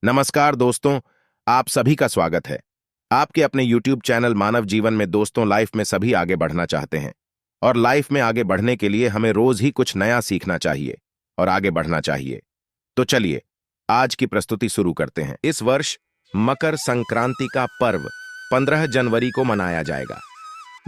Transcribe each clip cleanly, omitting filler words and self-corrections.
नमस्कार दोस्तों, आप सभी का स्वागत है आपके अपने YouTube चैनल मानव जीवन में। दोस्तों, लाइफ में सभी आगे बढ़ना चाहते हैं और लाइफ में आगे बढ़ने के लिए हमें रोज ही कुछ नया सीखना चाहिए और आगे बढ़ना चाहिए। तो चलिए आज की प्रस्तुति शुरू करते हैं। इस वर्ष मकर संक्रांति का पर्व 15 जनवरी को मनाया जाएगा।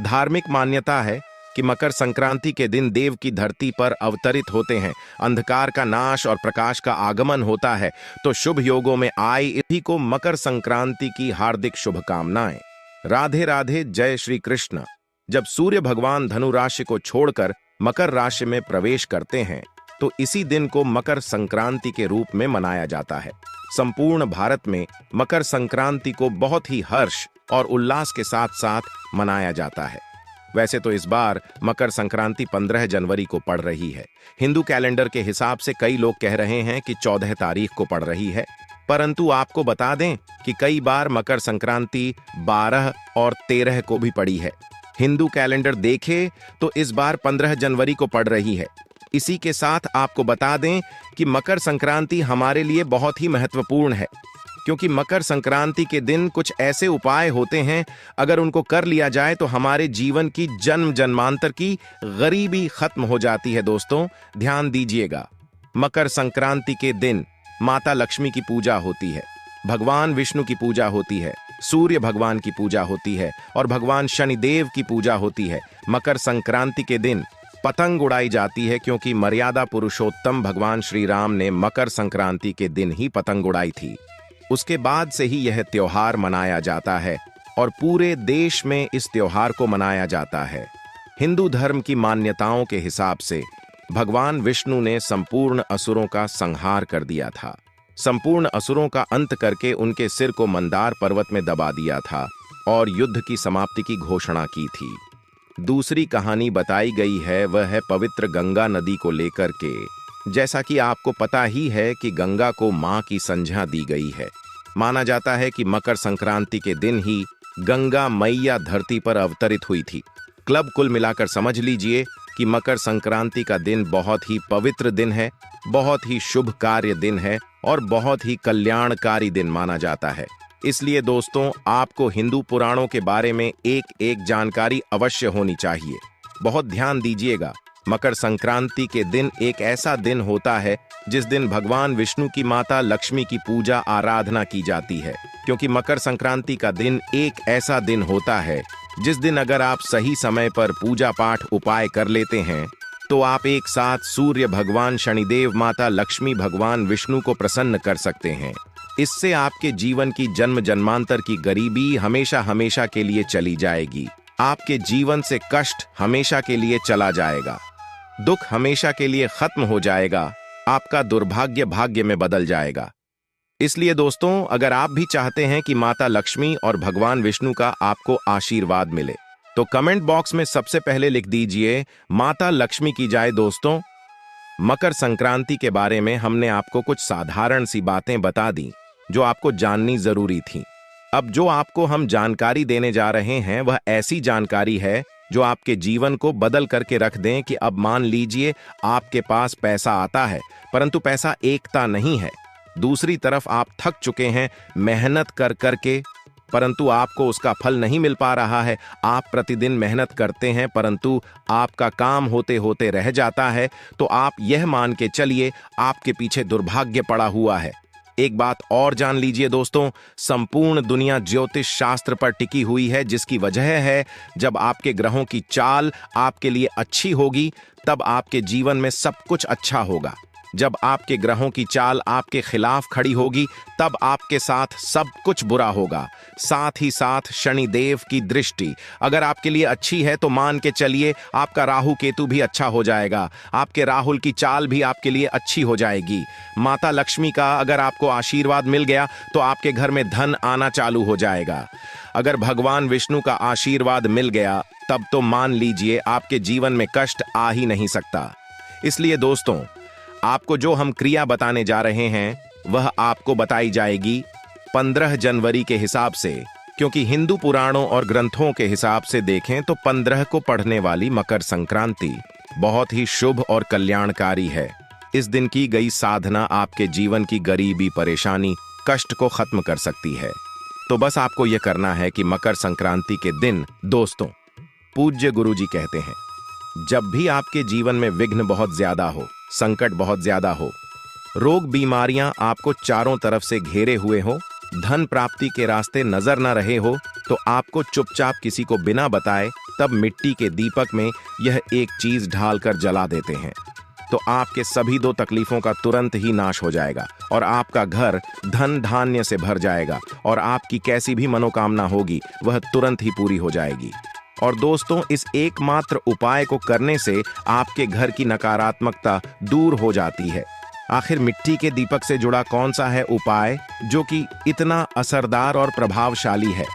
धार्मिक मान्यता है कि मकर संक्रांति के दिन देव की धरती पर अवतरित होते हैं, अंधकार का नाश और प्रकाश का आगमन होता है। तो शुभ योगों में आए इसी को मकर संक्रांति की हार्दिक शुभकामनाएं। राधे राधे, जय श्री कृष्ण। जब सूर्य भगवान धनु राशि को छोड़कर मकर राशि में प्रवेश करते हैं तो इसी दिन को मकर संक्रांति के रूप में मनाया जाता है। संपूर्ण भारत में मकर संक्रांति को बहुत ही हर्ष और उल्लास के साथ साथ मनाया जाता है। वैसे तो इस बार मकर संक्रांति 15 जनवरी को पड़ रही है। हिंदू कैलेंडर के हिसाब से कई लोग कह रहे हैं कि 14 तारीख को पड़ रही है, परंतु आपको बता दें कि कई बार मकर संक्रांति 12 और 13 को भी पड़ी है। हिंदू कैलेंडर देखे तो इस बार 15 जनवरी को पड़ रही है। इसी के साथ आपको बता दें कि मकर संक्रांति हमारे लिए बहुत ही महत्वपूर्ण है, क्योंकि मकर संक्रांति के दिन कुछ ऐसे उपाय होते हैं, अगर उनको कर लिया जाए तो हमारे जीवन की जन्म जन्मांतर की गरीबी खत्म हो जाती है। दोस्तों, ध्यान दीजिएगा, मकर संक्रांति के दिन माता लक्ष्मी की पूजा होती है, भगवान विष्णु की पूजा होती है, सूर्य भगवान की पूजा होती है और भगवान शनिदेव की पूजा होती है। मकर संक्रांति के दिन पतंग उड़ाई जाती है, क्योंकि मर्यादा पुरुषोत्तम भगवान श्री राम ने मकर संक्रांति के दिन ही पतंग उड़ाई थी। उसके बाद से ही यह त्योहार मनाया जाता है और पूरे देश में इस त्योहार को मनाया जाता है। हिंदू धर्म की मान्यताओं के हिसाब से भगवान विष्णु ने संपूर्ण असुरों का संहार कर दिया था। संपूर्ण असुरों का अंत करके उनके सिर को मंदार पर्वत में दबा दिया था और युद्ध की समाप्ति की घोषणा की थी। दूसरी कहानी बताई गई है, वह है पवित्र गंगा नदी को लेकर के। जैसा कि आपको पता ही है कि गंगा को मां की संज्ञा दी गई है। माना जाता है कि मकर संक्रांति के दिन ही गंगा मैया धरती पर अवतरित हुई थी। क्लब कुल मिलाकर समझ लीजिए कि मकर संक्रांति का दिन बहुत ही पवित्र दिन है, बहुत ही शुभ कार्य दिन है और बहुत ही कल्याणकारी दिन माना जाता है। इसलिए दोस्तों, आपको हिंदू पुराणों के बारे में एक एक जानकारी अवश्य होनी चाहिए। बहुत ध्यान दीजिएगा, मकर संक्रांति के दिन एक ऐसा दिन होता है जिस दिन भगवान विष्णु की माता लक्ष्मी की पूजा आराधना की जाती है, क्योंकि मकर संक्रांति का दिन एक ऐसा दिन होता है जिस दिन अगर आप सही समय पर पूजा पाठ उपाय कर लेते हैं तो आप एक साथ सूर्य भगवान शनिदेव, माता लक्ष्मी, भगवान विष्णु को प्रसन्न कर सकते हैं। इससे आपके जीवन की जन्म जन्मांतर की गरीबी हमेशा हमेशा के लिए चली जाएगी। आपके जीवन से कष्ट हमेशा के लिए चला जाएगा, दुख हमेशा के लिए खत्म हो जाएगा, आपका दुर्भाग्य भाग्य में बदल जाएगा। इसलिए दोस्तों, अगर आप भी चाहते हैं कि माता लक्ष्मी और भगवान विष्णु का आपको आशीर्वाद मिले तो कमेंट बॉक्स में सबसे पहले लिख दीजिए, माता लक्ष्मी की जय। दोस्तों, मकर संक्रांति के बारे में हमने आपको कुछ साधारण सी बातें बता दी जो आपको जाननी जरूरी थी। अब जो आपको हम जानकारी देने जा रहे हैं वह ऐसी जानकारी है जो आपके जीवन को बदल करके रख दें। कि अब मान लीजिए आपके पास पैसा आता है, परंतु पैसा एकता नहीं है। दूसरी तरफ आप थक चुके हैं मेहनत कर करके, परंतु आपको उसका फल नहीं मिल पा रहा है। आप प्रतिदिन मेहनत करते हैं परंतु आपका काम होते होते रह जाता है, तो आप यह मान के चलिए आपके पीछे दुर्भाग्य पड़ा हुआ है। एक बात और जान लीजिए दोस्तों, संपूर्ण दुनिया ज्योतिष शास्त्र पर टिकी हुई है, जिसकी वजह है जब आपके ग्रहों की चाल आपके लिए अच्छी होगी तब आपके जीवन में सब कुछ अच्छा होगा। जब आपके ग्रहों की चाल आपके खिलाफ खड़ी होगी तब आपके साथ सब कुछ बुरा होगा। साथ ही साथ शनिदेव की दृष्टि अगर आपके लिए अच्छी है तो मान के चलिए आपका राहु केतु भी अच्छा हो जाएगा, आपके राहुल की चाल भी आपके लिए अच्छी हो जाएगी। माता लक्ष्मी का अगर आपको आशीर्वाद मिल गया तो आपके घर में धन आना चालू हो जाएगा। अगर भगवान विष्णु का आशीर्वाद मिल गया तब तो मान लीजिए आपके जीवन में कष्ट आ ही नहीं सकता। इसलिए दोस्तों, आपको जो हम क्रिया बताने जा रहे हैं वह आपको बताई जाएगी 15 जनवरी के हिसाब से, क्योंकि हिंदू पुराणों और ग्रंथों के हिसाब से देखें तो 15 को पड़ने वाली मकर संक्रांति बहुत ही शुभ और कल्याणकारी है। इस दिन की गई साधना आपके जीवन की गरीबी, परेशानी, कष्ट को खत्म कर सकती है। तो बस आपको यह करना है कि मकर संक्रांति के दिन दोस्तों, पूज्य गुरुजी कहते हैं, जब भी आपके जीवन में विघ्न बहुत ज्यादा हो, संकट बहुत ज्यादा हो, रोग बीमारियां आपको चारों तरफ से घेरे हुए हो, धन प्राप्ति के रास्ते नजर न रहे हो, तो आपको चुपचाप किसी को बिना बताए तब मिट्टी के दीपक में यह एक चीज ढालकर जला देते हैं, तो आपके सभी दो तकलीफों का तुरंत ही नाश हो जाएगा और आपका घर धन धान्य से भर जाएगा और आपकी कैसी भी मनोकामना होगी वह तुरंत ही पूरी हो जाएगी। और दोस्तों, इस एकमात्र उपाय को करने से आपके घर की नकारात्मकता दूर हो जाती है। आखिर मिट्टी के दीपक से जुड़ा कौन सा है उपाय जो कि इतना असरदार और प्रभावशाली है,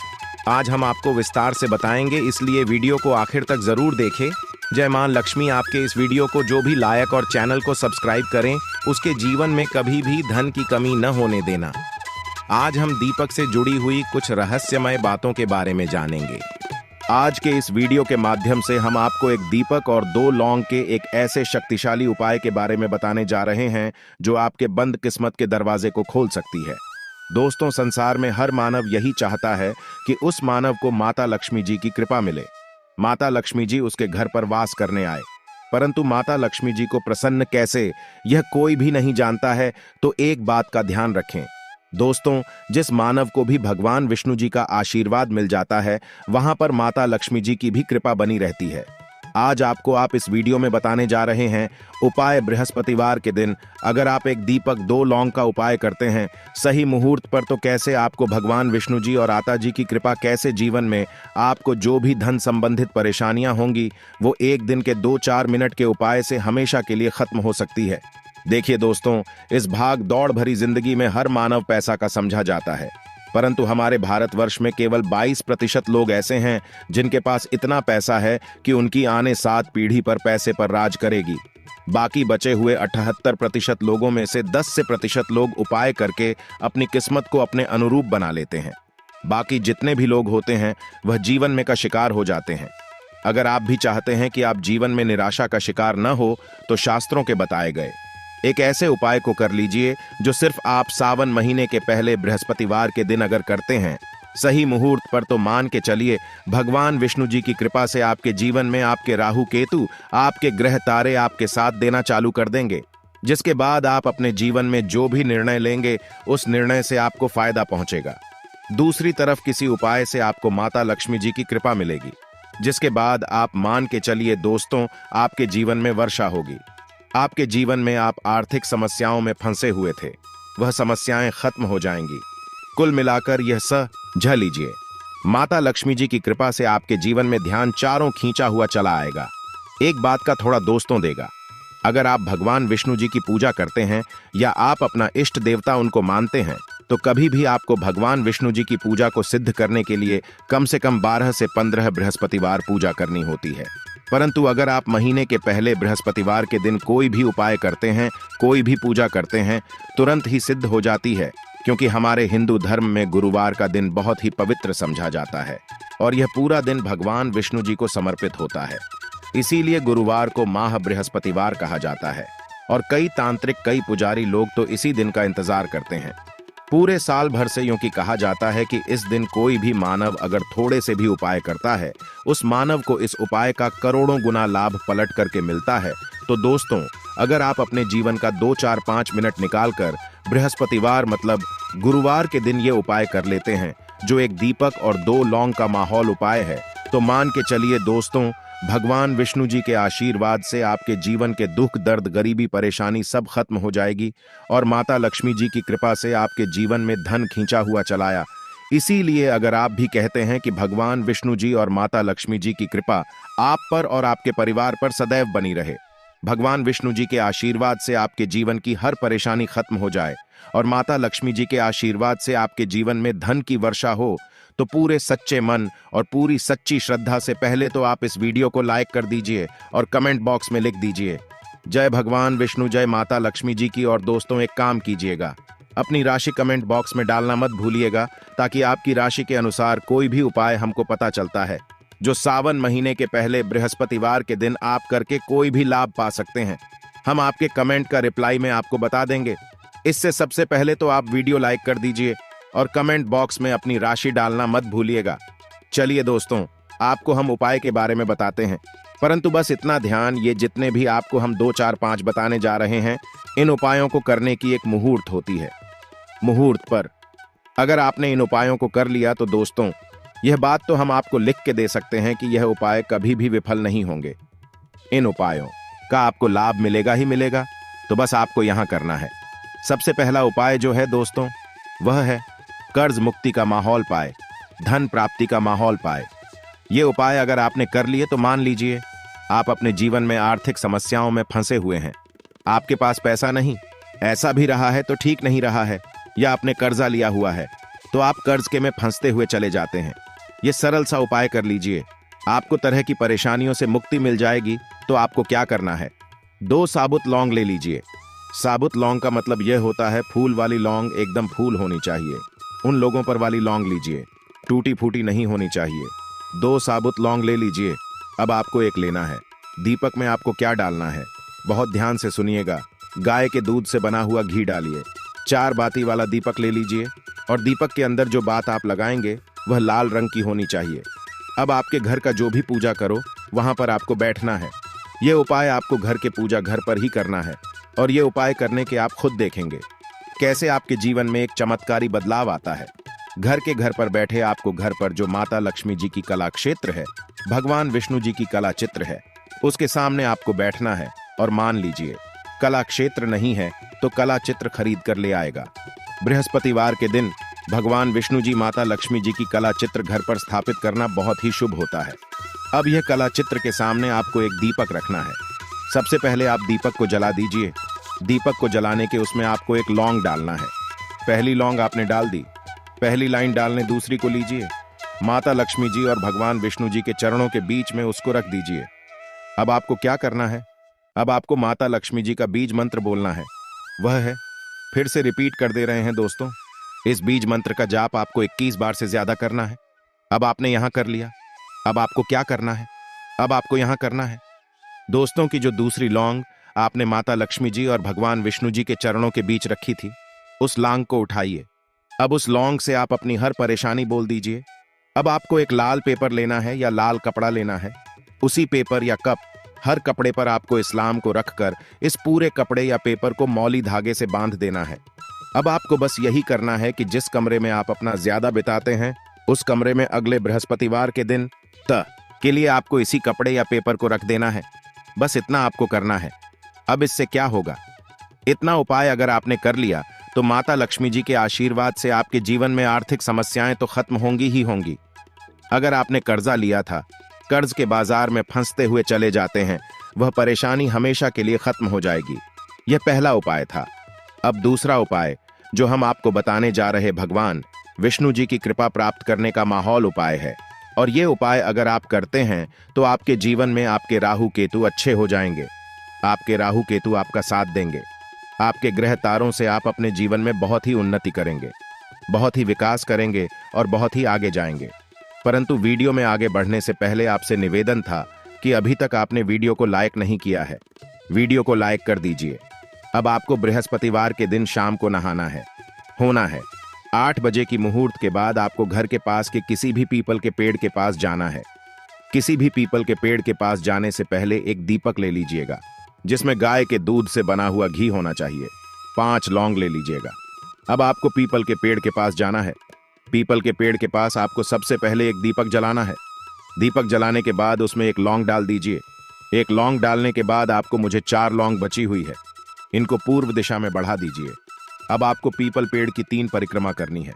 आज हम आपको विस्तार से बताएंगे, इसलिए वीडियो को आखिर तक जरूर देखें। जय मां लक्ष्मी आपके इस वीडियो को जो भी लायक और चैनल को सब्सक्राइब करें, उसके जीवन में कभी भी धन की कमी न होने देना। आज हम दीपक से जुड़ी हुई कुछ रहस्यमय बातों के बारे में जानेंगे। आज के इस वीडियो के माध्यम से हम आपको एक दीपक और 2 लौंग के एक ऐसे शक्तिशाली उपाय के बारे में बताने जा रहे हैं जो आपके बंद किस्मत के दरवाजे को खोल सकती है। दोस्तों, संसार में हर मानव यही चाहता है कि उस मानव को माता लक्ष्मी जी की कृपा मिले, माता लक्ष्मी जी उसके घर पर वास करने आए। परंतु माता लक्ष्मी जी को प्रसन्न कैसे, यह कोई भी नहीं जानता है। तो एक बात का ध्यान रखें दोस्तों, जिस मानव को भी भगवान विष्णु जी का आशीर्वाद मिल जाता है, वहां पर माता लक्ष्मी जी की भी कृपा बनी रहती है। आज आपको इस वीडियो में बताने जा रहे हैं उपाय। बृहस्पतिवार के दिन अगर आप एक दीपक 2 लौंग का उपाय करते हैं सही मुहूर्त पर, तो कैसे आपको भगवान विष्णु जी और आता जी की कृपा, कैसे जीवन में आपको जो भी धन संबंधित परेशानियां होंगी वो एक दिन के 2-4 मिनट के उपाय से हमेशा के लिए खत्म हो सकती है। देखिए दोस्तों, इस भाग दौड़ भरी जिंदगी में हर मानव पैसा का समझा जाता है, परंतु हमारे भारतवर्ष में केवल 22% लोग ऐसे हैं जिनके पास इतना पैसा है कि उनकी आने 7 पीढ़ी पर पैसे पर राज करेगी। बाकी बचे हुए 78% लोगों में से 10% लोग उपाय करके अपनी किस्मत को अपने अनुरूप बना लेते हैं। बाकी जितने भी लोग होते हैं वह जीवन में का शिकार हो जाते हैं। अगर आप भी चाहते हैं कि आप जीवन में निराशा का शिकार न हो, तो शास्त्रों के बताए गए एक ऐसे उपाय को कर लीजिए जो सिर्फ आप सावन महीने के पहले बृहस्पतिवार के दिन अगर करते हैं सही मुहूर्त पर, तो मान के चलिए भगवान विष्णु जी की कृपा से आपके जीवन में आपके राहु केतु, आपके ग्रह तारे आपके साथ देना चालू कर देंगे, जिसके बाद आप अपने जीवन में जो भी निर्णय लेंगे उस निर्णय से आपको फायदा पहुंचेगा। दूसरी तरफ किसी उपाय से आपको माता लक्ष्मी जी की कृपा मिलेगी, जिसके बाद आप मान के चलिए दोस्तों, आपके जीवन में वर्षा होगी। आपके जीवन में आप आर्थिक समस्याओं में फंसे हुए थे, वह समस्याएं खत्म हो जाएंगी। कुल मिलाकर यह समझ लीजिए, माता लक्ष्मी जी की कृपा से आपके जीवन में ध्यान चारों खींचा हुआ चला आएगा। एक बात का थोड़ा दोस्तों देगा, अगर आप भगवान विष्णु जी की पूजा करते हैं या आप अपना इष्ट देवता उनको मानते हैं, तो कभी भी आपको भगवान विष्णु जी की पूजा को सिद्ध करने के लिए कम से कम 12 से 15 बृहस्पतिवार पूजा करनी होती है। परंतु अगर आप महीने के पहले बृहस्पतिवार के दिन कोई भी उपाय करते हैं, कोई भी पूजा करते हैं, तुरंत ही सिद्ध हो जाती है, क्योंकि हमारे हिंदू धर्म में गुरुवार का दिन बहुत ही पवित्र समझा जाता है और यह पूरा दिन भगवान विष्णु जी को समर्पित होता है। इसीलिए गुरुवार को माह बृहस्पतिवार कहा जाता है और कई तांत्रिक, कई पुजारी लोग तो इसी दिन का इंतजार करते हैं। पूरे साल भर से यूं कि कहा जाता है कि इस दिन कोई भी मानव अगर थोड़े से भी उपाय करता है, उस मानव को इस उपाय का करोड़ों गुना लाभ पलट करके मिलता है। तो दोस्तों, अगर आप अपने जीवन का 2-4-5 मिनट निकालकर बृहस्पतिवार मतलब गुरुवार के दिन ये उपाय कर लेते हैं, जो एक दीपक और 2 लौंग का माहौल उपाय है, तो मान के चलिए दोस्तों, भगवान विष्णु जी के आशीर्वाद से आपके जीवन के दुख, दर्द, गरीबी, परेशानी सब खत्म हो जाएगी और माता लक्ष्मी जी की कृपा से आपके जीवन में धन खींचा हुआ चलाया। इसीलिए अगर आप भी कहते हैं कि भगवान विष्णु जी और माता लक्ष्मी जी की कृपा आप पर और आपके परिवार पर सदैव बनी रहे, भगवान विष्णु जी के आशीर्वाद से आपके जीवन की हर परेशानी खत्म हो जाए और माता लक्ष्मी जी के आशीर्वाद से आपके जीवन में धन की वर्षा हो, तो पूरे सच्चे मन और पूरी सच्ची श्रद्धा से पहले तो आप इस वीडियो को लाइक कर दीजिए और कमेंट बॉक्स में लिख दीजिए जय भगवान विष्णु, जय माता लक्ष्मी जी की। और दोस्तों, एक काम कीजिएगा, अपनी राशि कमेंट बॉक्स में डालना मत भूलिएगा, ताकि आपकी राशि के अनुसार कोई भी उपाय हमको पता चलता है जो सावन महीने के पहले बृहस्पतिवार के दिन आप करके कोई भी लाभ पा सकते हैं। हम आपके कमेंट का रिप्लाई में आपको बता देंगे। इससे सबसे पहले तो आप वीडियो लाइक कर दीजिए और कमेंट बॉक्स में अपनी राशि डालना मत भूलिएगा। चलिए दोस्तों, आपको हम उपाय के बारे में बताते हैं, परंतु बस इतना ध्यान, ये जितने भी आपको हम 2, 4, 5 बताने जा रहे हैं, इन उपायों को करने की एक मुहूर्त होती है। मुहूर्त पर अगर आपने इन उपायों को कर लिया तो दोस्तों, यह बात तो हम आपको लिख के दे सकते हैं कि यह उपाय कभी भी विफल नहीं होंगे। इन उपायों का आपको लाभ मिलेगा ही मिलेगा, तो बस आपको यहां करना है। सबसे पहला उपाय जो है दोस्तों, वह है कर्ज मुक्ति का माहौल पाए, धन प्राप्ति का माहौल पाए। ये उपाय अगर आपने कर लिए तो मान लीजिए आप अपने जीवन में आर्थिक समस्याओं में फंसे हुए हैं। आपके पास पैसा नहीं, ऐसा भी रहा है तो ठीक नहीं रहा है, या आपने कर्जा लिया हुआ है तो आप कर्ज के में फंसते हुए चले जाते हैं। ये सरल सा उपाय कर लीजिए, आपको तरह की परेशानियों से मुक्ति मिल जाएगी। तो आपको क्या करना है, 2 साबुत लौंग ले लीजिए। साबुत लौंग का मतलब यह होता है फूल वाली लौंग, एकदम फूल होनी चाहिए। उन लोगों पर वाली लौंग लीजिए, टूटी फूटी नहीं होनी चाहिए। 2 साबुत लौंग ले लीजिए। अब आपको एक लेना है। दीपक में आपको क्या डालना है, बहुत ध्यान से सुनिएगा। गाय के दूध से बना हुआ घी डालिए। 4 बाती वाला दीपक ले लीजिए और दीपक के अंदर जो बात आप लगाएंगे वह लाल रंग की होनी चाहिए। अब आपके घर का जो भी पूजा करो वहां पर आपको बैठना है। यह उपाय आपको घर के पूजा घर पर ही करना है और ये उपाय करने के आप खुद देखेंगे कैसे आपके जीवन में एक चमत्कारी बदलाव आता है। घर पर बैठे आपको घर पर जो माता लक्ष्मी जी की कला क्षेत्र है, भगवान विष्णु जी की कला चित्र है, उसके सामने आपको बैठना है और मान लीजिए कला क्षेत्र नहीं है तो कला चित्र खरीद कर ले आएगा। बृहस्पतिवार के दिन भगवान विष्णु जी माता लक्ष्मी जी की कला चित्र घर पर स्थापित करना बहुत ही शुभ होता है। अब यह कला चित्र के सामने आपको एक दीपक रखना है। सबसे पहले आप दीपक को जला दीजिए। दीपक को जलाने के उसमें आपको एक लौंग डालना है। पहली लौंग आपने डाल दी, पहली लाइन डालने दूसरी को लीजिए। माता लक्ष्मी जी और भगवान विष्णु जी के चरणों के बीच में उसको रख दीजिए। अब आपको क्या करना है, अब आपको माता लक्ष्मी जी का बीज मंत्र बोलना है। वह है, फिर से रिपीट कर दे रहे हैं दोस्तों, इस बीज मंत्र का जाप आपको 21 बार से ज्यादा करना है। अब आपने यहां कर लिया, अब आपको क्या करना है, अब आपको यहां करना है दोस्तों की जो दूसरी लौंग आपने माता लक्ष्मी जी और भगवान विष्णु जी के चरणों के बीच रखी थी, उस लौंग को उठाइए। अब उस लौंग से आप अपनी हर परेशानी बोल दीजिए। अब आपको एक लाल पेपर लेना है या लाल कपड़ा लेना है। उसी पेपर या कप, हर कपड़े पर आपको इस्लाम को रखकर इस पूरे कपड़े या पेपर को मौली धागे से बांध देना है। अब आपको बस यही करना है कि जिस कमरे में आप अपना ज्यादा बिताते हैं, उस कमरे में अगले बृहस्पतिवार के दिन के लिए आपको इसी कपड़े या पेपर को रख देना है। बस इतना आपको करना है। अब इससे क्या होगा, इतना उपाय अगर आपने कर लिया तो माता लक्ष्मी जी के आशीर्वाद से आपके जीवन में आर्थिक समस्याएं तो खत्म होंगी ही होंगी। अगर आपने कर्जा लिया था, कर्ज के बाजार में फंसते हुए चले जाते हैं, वह परेशानी हमेशा के लिए खत्म हो जाएगी। यह पहला उपाय था। अब दूसरा उपाय जो हम आपको बताने जा रहे, भगवान विष्णु जी की कृपा प्राप्त करने का माहौल उपाय है। और ये उपाय अगर आप करते हैं तो आपके जीवन में आपके राहु केतु अच्छे हो जाएंगे। आपके राहु केतु आपका साथ देंगे। आपके ग्रह तारों से आप अपने जीवन में बहुत ही उन्नति करेंगे, बहुत ही विकास करेंगे और बहुत ही आगे जाएंगे। परंतु वीडियो में आगे बढ़ने से पहले आपसे निवेदन था कि अभी तक आपने वीडियो को लाइक नहीं किया है, वीडियो को लाइक कर दीजिए। अब आपको बृहस्पतिवार के दिन शाम को नहाना है, होना है 8 बजे की मुहूर्त के बाद आपको घर के पास के किसी भी पीपल के पेड़ के पास जाना है। किसी भी पीपल के पेड़ के पास जाने से पहले एक दीपक ले लीजिएगा जिसमें गाय के दूध से बना हुआ घी होना चाहिए। 5 लौंग ले लीजिएगा। अब आपको पीपल के पेड़ के पास जाना है। पीपल के पेड़ के पास आपको सबसे पहले एक दीपक जलाना है। दीपक जलाने के बाद उसमें एक लौंग डाल दीजिए। एक लौंग डालने के बाद आपको मुझे 4 लौंग बची हुई है, इनको पूर्व दिशा में बढ़ा दीजिए। अब आपको पीपल पेड़ की 3 परिक्रमा करनी है।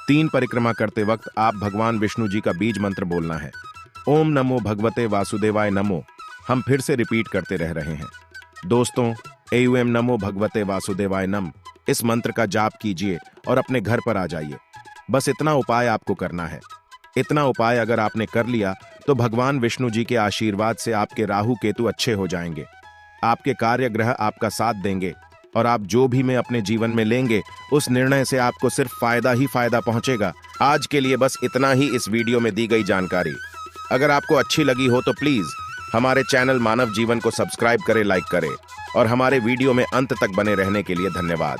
3 परिक्रमा करते वक्त आप भगवान विष्णु जी का बीज मंत्र बोलना है। ओम नमो भगवते वासुदेवाय नमो। हम फिर से रिपीट करते रह रहे हैं दोस्तों, एम नमो भगवते वासुदेवाय नम। इस मंत्र का जाप कीजिए और अपने घर पर आ जाइए। बस इतना उपाय आपको करना है। इतना उपाय अगर आपने कर लिया तो भगवान विष्णु जी के आशीर्वाद से आपके राहु केतु अच्छे हो जाएंगे। आपके कार्य ग्रह आपका साथ देंगे और आप जो भी में अपने जीवन में लेंगे उस निर्णय से आपको सिर्फ फायदा ही फायदा पहुंचेगा। आज के लिए बस इतना ही इस वीडियो में दी गई जानकारी। अगर आपको अच्छी लगी हो तो प्लीज हमारे चैनल मानव जीवन को सब्सक्राइब करें, लाइक करें और हमारे वीडियो में अंत तक बने रहने के लिए धन्यवाद।